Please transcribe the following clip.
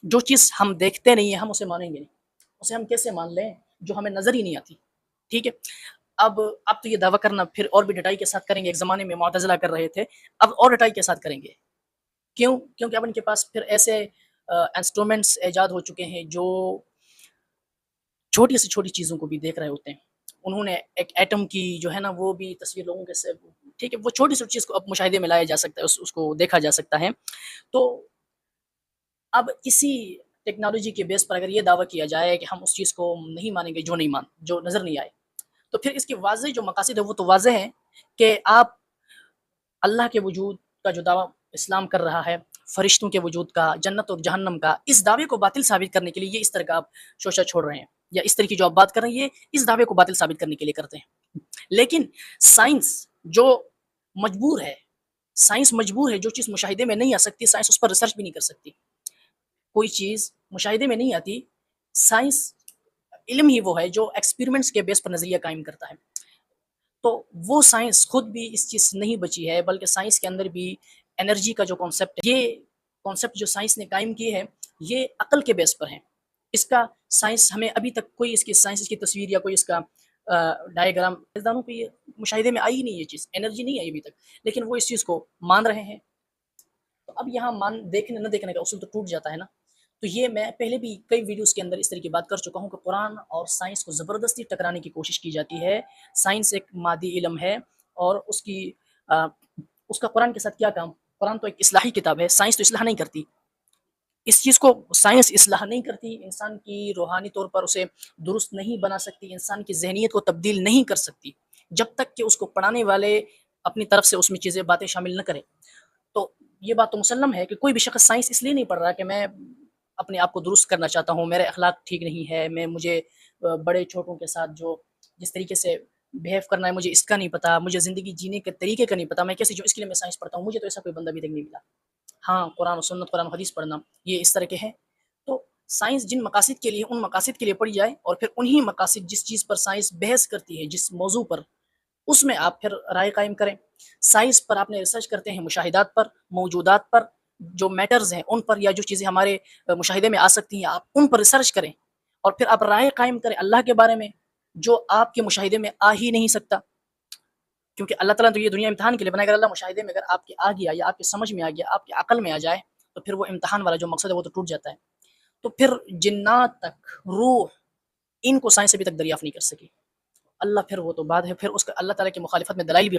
جو چیز ہم دیکھتے نہیں ہیں ہم اسے مانیں گے نہیں، اسے ہم کیسے مان لیں جو ہمیں نظر ہی نہیں آتی؟ ٹھیک ہے، اب تو یہ دعویٰ کرنا پھر اور بھی ڈٹائی کے ساتھ کریں گے، ایک زمانے میں معتزلہ کر رہے تھے، اب اور ڈٹائی کے ساتھ کریں گے، کیوں؟ کیونکہ اب ان کے پاس پھر ایسے انسٹرومنٹس ایجاد ہو چکے ہیں جو چھوٹی سے چھوٹی چیزوں کو بھی دیکھ رہے ہوتے ہیں، انہوں نے ایک ایٹم کی جو ہے نا وہ بھی تصویر لوگوں کے سے، ٹھیک ہے، وہ چھوٹی سی چیز کو اب مشاہدے میں لایا جا سکتا ہے، اس کو دیکھا جا سکتا ہے، تو اب اسی ٹیکنالوجی کے بیس پر اگر یہ دعویٰ کیا جائے کہ ہم اس چیز کو نہیں مانیں گے جو نظر نہیں آئے، تو پھر اس کے واضح جو مقاصد ہے وہ تو واضح ہیں کہ آپ اللہ کے وجود کا جو دعویٰ اسلام کر رہا ہے، فرشتوں کے وجود کا، جنت اور جہنم کا، اس دعوے کو باطل ثابت کرنے کے لیے یہ اس طرح کا آپ شوشہ چھوڑ رہے ہیں، یا اس طرح کی جو آپ بات کر رہے ہیں یہ اس دعوے کو باطل ثابت کرنے کے لیے کرتے ہیں۔ لیکن سائنس جو مجبور ہے، سائنس مجبور ہے، جو چیز مشاہدے میں نہیں آ سکتی سائنس اس پر ریسرچ بھی نہیں کر سکتی، کوئی چیز مشاہدے میں نہیں آتی، سائنس علم ہی وہ ہے جو ایکسپیریمنٹس کے بیس پر نظریہ قائم کرتا ہے، تو وہ سائنس خود بھی اس چیز سے نہیں بچی ہے، بلکہ سائنس کے اندر بھی انرجی کا جو کانسیپٹ ہے، یہ کانسیپٹ جو سائنس نے قائم کی ہے یہ عقل کے بیس پر ہے، اس کا سائنس ہمیں ابھی تک کوئی اس کی سائنس اس کی تصویر یا کوئی اس کا ڈائیگرام سائنسدانوں کو یہ مشاہدے میں آئی نہیں، یہ چیز انرجی نہیں آئی ابھی تک، لیکن وہ اس چیز کو مان رہے ہیں، تو اب یہاں دیکھنے نہ دیکھنے کا اصول تو ٹوٹ جاتا ہے نا۔ تو یہ میں پہلے بھی کئی ویڈیوز کے اندر اس طرح کی بات کر چکا ہوں کہ قرآن اور سائنس کو زبردستی ٹکرانے کی کوشش کی جاتی ہے، سائنس ایک مادی علم ہے اور اس کا قرآن کے ساتھ کیا کام؟ قرآن تو ایک اصلاحی کتاب ہے، سائنس تو اصلاح نہیں کرتی، اس چیز کو سائنس اصلاح نہیں کرتی، انسان کی روحانی طور پر اسے درست نہیں بنا سکتی، انسان کی ذہنیت کو تبدیل نہیں کر سکتی جب تک کہ اس کو پڑھانے والے اپنی طرف سے اس میں چیزیں باتیں شامل نہ کریں۔ تو یہ بات تو مسلم ہے کہ کوئی بھی شخص سائنس اس لیے نہیں پڑھ رہا کہ میں اپنے آپ کو درست کرنا چاہتا ہوں، میرے اخلاق ٹھیک نہیں ہے، مجھے بڑے چھوٹوں کے ساتھ جس طریقے سے بہیو کرنا ہے مجھے اس کا نہیں پتا، مجھے زندگی جینے کے طریقے کا نہیں پتا، میں کیسے جو اس کے لیے میں سائنس پڑھتا ہوں، مجھے تو ایسا کوئی بندہ بھی نہیں ملا۔ ہاں، قرآن و سنت، قرآن و حدیث پڑھنا یہ اس طرح کے ہیں، تو سائنس جن مقاصد کے لیے ان مقاصد کے لیے پڑھی جائے، اور پھر انہی مقاصد جس چیز پر سائنس بحث کرتی ہے، جس موضوع پر، اس میں آپ پھر رائے قائم کریں۔ سائنس پر آپ نے ریسرچ کرتے ہیں موجودات پر جو میٹرز ہیں ان پر، یا جو چیزیں ہمارے مشاہدے میں آ سکتی ہیں آپ ان پر ریسرچ کریں، اور پھر آپ رائے قائم کریں اللہ کے بارے میں جو آپ کے مشاہدے میں آ ہی نہیں سکتا، کیونکہ اللہ تعالیٰ تو یہ دنیا امتحان کے لیے بنایا، اگر اللہ مشاہدے میں اگر آپ کے آ گیا یا آپ کی سمجھ میں آ گیا، آپ کی عقل میں آ جائے، تو پھر وہ امتحان والا جو مقصد ہے وہ تو ٹوٹ جاتا ہے۔ تو پھر جنات تک، روح، ان کو سائنس ابھی تک دریافت نہیں کر سکی، اللہ پھر وہ تو بعد ہے، پھر اس کا اللہ تعالیٰ کی مخالفت میں دلائل بھی